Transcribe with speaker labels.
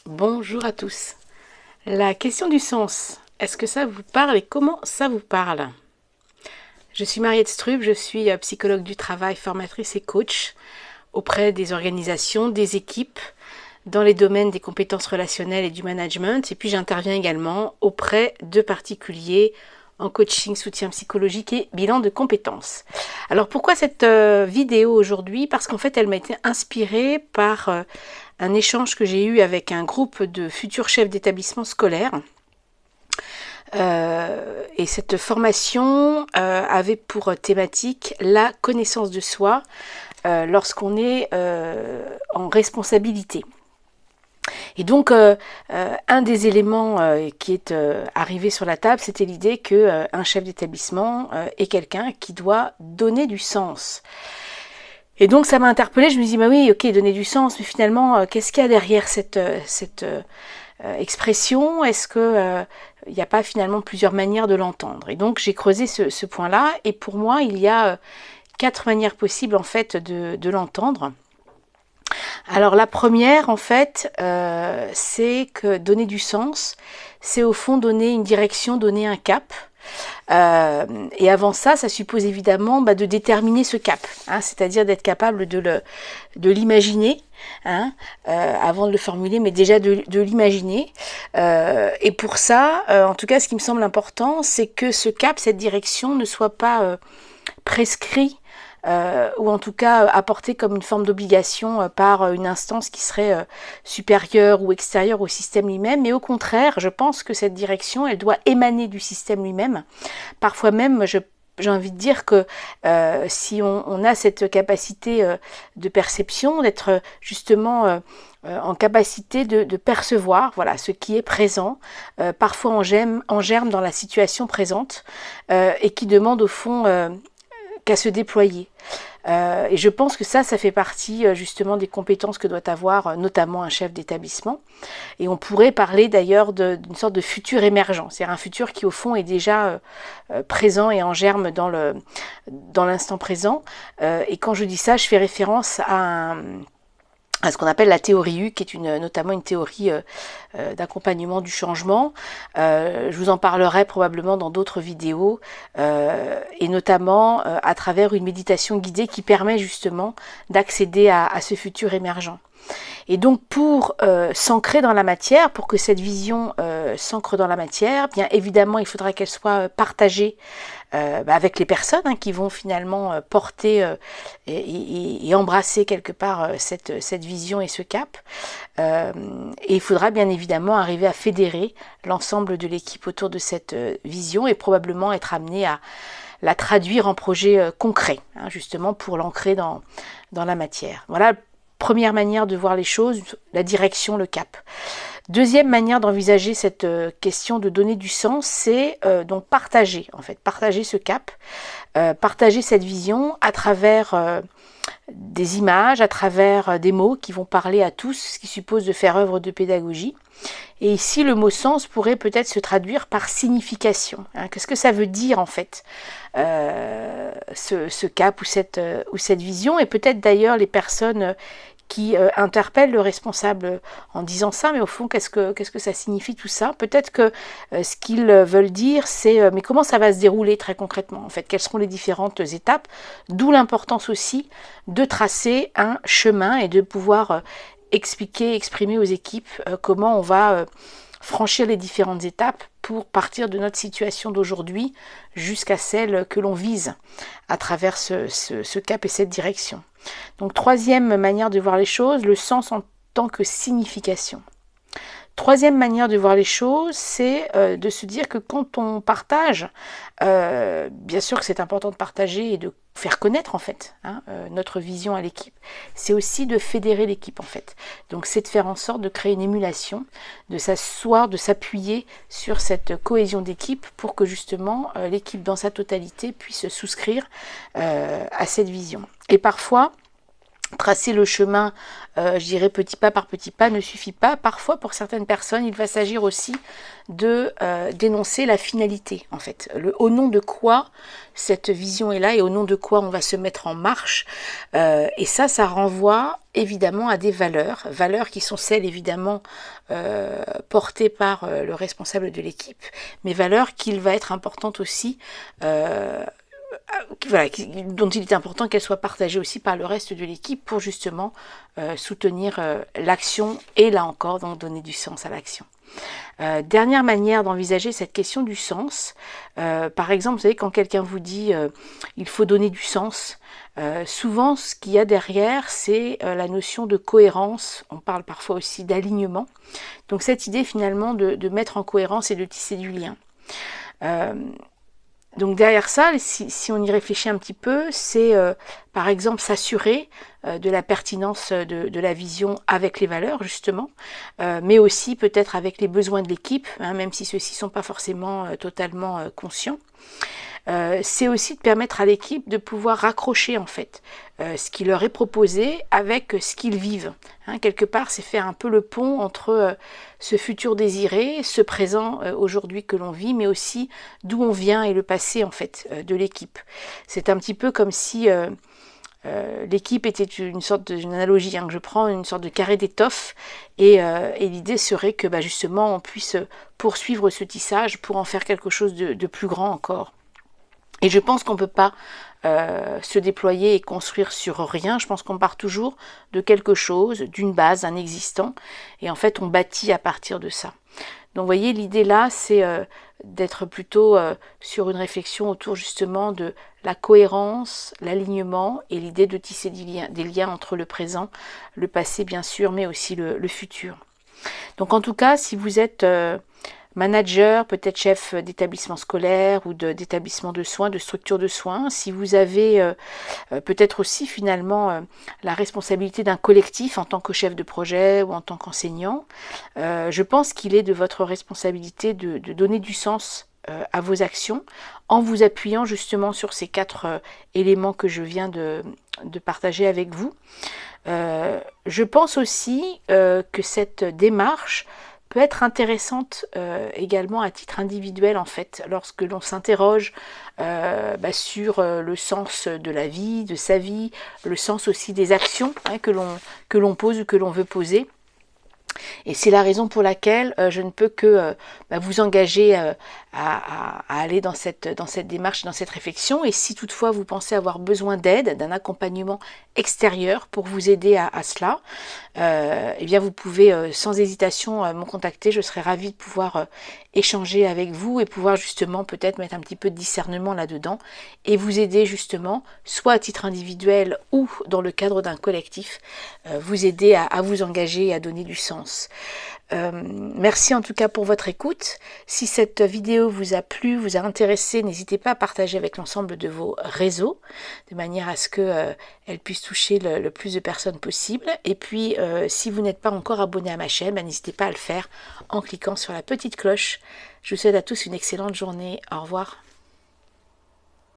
Speaker 1: Bonjour à tous. La question du sens, est-ce que ça vous parle et comment ça vous parle? Je suis Mariette Strub, je suis psychologue du travail, formatrice et coach auprès des organisations, des équipes, dans les domaines des compétences relationnelles et du management. Et puis j'interviens également auprès de particuliers en coaching, soutien psychologique et bilan de compétences. Alors pourquoi cette vidéo aujourd'hui? Parce qu'en fait elle m'a été inspirée par un échange que j'ai eu avec un groupe de futurs chefs d'établissement scolaire. Et cette formation avait pour thématique la connaissance de soi lorsqu'on est en responsabilité. Et donc, un des éléments qui est arrivé sur la table, c'était l'idée qu'un chef d'établissement est quelqu'un qui doit donner du sens. Et donc, ça m'a interpellée, je me dis, bah oui, ok, donner du sens, mais finalement, qu'est-ce qu'il y a derrière cette expression? Est-ce que il n'y a pas finalement plusieurs manières de l'entendre? Et donc, j'ai creusé ce point-là, et pour moi, il y a 4 manières possibles, en fait, de l'entendre. Alors la première, en fait, c'est que donner du sens, c'est au fond donner une direction, donner un cap. Et avant ça, ça suppose évidemment de déterminer ce cap, hein, c'est-à-dire d'être capable de l'imaginer, hein, avant de le formuler, mais déjà de l'imaginer. Et pour ça, en tout cas, ce qui me semble important, c'est que ce cap, cette direction, ne soit pas prescrit ou en tout cas apporté comme une forme d'obligation par une instance qui serait supérieure ou extérieure au système lui-même, mais au contraire, je pense que cette direction, elle doit émaner du système lui-même. Parfois même, j'ai envie de dire que si on a cette capacité de perception, d'être justement en capacité de percevoir voilà, ce qui est présent, parfois en germe dans la situation présente, et qui demande au fond qu'à se déployer. Et je pense que ça fait partie justement des compétences que doit avoir notamment un chef d'établissement. Et on pourrait parler d'ailleurs d'une sorte de futur émergent, c'est-à-dire un futur qui au fond est déjà présent et en germe dans l'instant présent. Et quand je dis ça, je fais référence à ce qu'on appelle la théorie U, qui est notamment une théorie d'accompagnement du changement. Je vous en parlerai probablement dans d'autres vidéos, et notamment à travers une méditation guidée qui permet justement d'accéder à ce futur émergent. Et donc pour s'ancrer dans la matière, pour que cette vision s'ancre dans la matière, bien évidemment il faudra qu'elle soit partagée avec les personnes qui vont finalement porter et embrasser quelque part cette vision et ce cap. Et il faudra bien évidemment arriver à fédérer l'ensemble de l'équipe autour de cette vision et probablement être amené à la traduire en projet concret, justement pour l'ancrer dans la matière. Voilà. Première manière de voir les choses, la direction, le cap. Deuxième manière d'envisager cette question de donner du sens, c'est donc partager ce cap, partager cette vision à travers des images, à travers des mots qui vont parler à tous, ce qui suppose de faire œuvre de pédagogie. Et ici, le mot sens pourrait peut-être se traduire par signification. Qu'est-ce que ça veut dire en fait, ce cap ou cette vision? Et peut-être d'ailleurs les personnes qui interpellent le responsable en disant ça, mais au fond, qu'est-ce que ça signifie tout ça? Peut-être que ce qu'ils veulent dire, c'est mais comment ça va se dérouler très concrètement? En fait, quelles seront les différentes étapes? D'où l'importance aussi de tracer un chemin et de pouvoir exprimer aux équipes comment on va franchir les différentes étapes pour partir de notre situation d'aujourd'hui jusqu'à celle que l'on vise à travers ce cap et cette direction. Donc troisième manière de voir les choses, le sens en tant que signification. Troisième manière de voir les choses, c'est de se dire que quand on partage, bien sûr que c'est important de partager et de faire connaître en fait notre vision à l'équipe, c'est aussi de fédérer l'équipe en fait. Donc c'est de faire en sorte de créer une émulation, de s'asseoir, de s'appuyer sur cette cohésion d'équipe pour que justement l'équipe dans sa totalité puisse souscrire à cette vision. Et parfois, tracer le chemin, je dirais petit pas par petit pas, ne suffit pas. Parfois, pour certaines personnes, il va s'agir aussi de dénoncer la finalité, en fait. Au nom de quoi cette vision est là et au nom de quoi on va se mettre en marche. Et ça renvoie évidemment à des valeurs qui sont celles évidemment portées par le responsable de l'équipe, mais valeurs qu'il va être importante aussi voilà, dont il est important qu'elle soit partagée aussi par le reste de l'équipe pour justement soutenir l'action et là encore donc donner du sens à l'action. Dernière manière d'envisager cette question du sens, par exemple, vous savez, quand quelqu'un vous dit il faut donner du sens, souvent ce qu'il y a derrière, c'est la notion de cohérence, on parle parfois aussi d'alignement, donc cette idée finalement de mettre en cohérence et de tisser du lien. Donc derrière ça, si on y réfléchit un petit peu, c'est par exemple s'assurer de la pertinence de la vision avec les valeurs justement, mais aussi peut-être avec les besoins de l'équipe, hein, même si ceux-ci ne sont pas forcément totalement conscients. C'est aussi de permettre à l'équipe de pouvoir raccrocher en fait ce qui leur est proposé avec ce qu'ils vivent. Hein, quelque part, c'est faire un peu le pont entre ce futur désiré, ce présent aujourd'hui que l'on vit, mais aussi d'où on vient et le passé en fait de l'équipe. C'est un petit peu comme si l'équipe était une sorte d'une analogie que je prends, une sorte de carré d'étoffe, et l'idée serait que justement on puisse poursuivre ce tissage pour en faire quelque chose de plus grand encore. Et je pense qu'on ne peut pas se déployer et construire sur rien. Je pense qu'on part toujours de quelque chose, d'une base, d'un existant. Et en fait, on bâtit à partir de ça. Donc, vous voyez, l'idée là, c'est d'être plutôt sur une réflexion autour justement de la cohérence, l'alignement et l'idée de tisser des liens entre le présent, le passé bien sûr, mais aussi le futur. Donc, en tout cas, si vous êtes manager, peut-être chef d'établissement scolaire ou d'établissement de soins, de structure de soins, si vous avez peut-être aussi finalement la responsabilité d'un collectif en tant que chef de projet ou en tant qu'enseignant, je pense qu'il est de votre responsabilité de donner du sens à vos actions en vous appuyant justement sur ces 4 éléments que je viens de partager avec vous. Je pense aussi que cette démarche peut être intéressante également à titre individuel en fait, lorsque l'on s'interroge sur le sens de la vie, de sa vie, le sens aussi des actions que l'on pose ou que l'on veut poser. Et c'est la raison pour laquelle je ne peux que vous engager à aller dans cette démarche, dans cette réflexion. Et si toutefois vous pensez avoir besoin d'aide, d'un accompagnement extérieur pour vous aider à cela, eh bien vous pouvez sans hésitation me contacter. Je serai ravie de pouvoir échanger avec vous et pouvoir justement peut-être mettre un petit peu de discernement là-dedans et vous aider justement, soit à titre individuel ou dans le cadre d'un collectif, vous aider à vous engager et à donner du sens. Merci en tout cas pour votre écoute. Si cette vidéo vous a plu, vous a intéressé, n'hésitez pas à partager avec l'ensemble de vos réseaux, de manière à ce que elle puisse toucher le plus de personnes possible. Et puis, si vous n'êtes pas encore abonné à ma chaîne, n'hésitez pas à le faire en cliquant sur la petite cloche. Je vous souhaite à tous une excellente journée. Au revoir.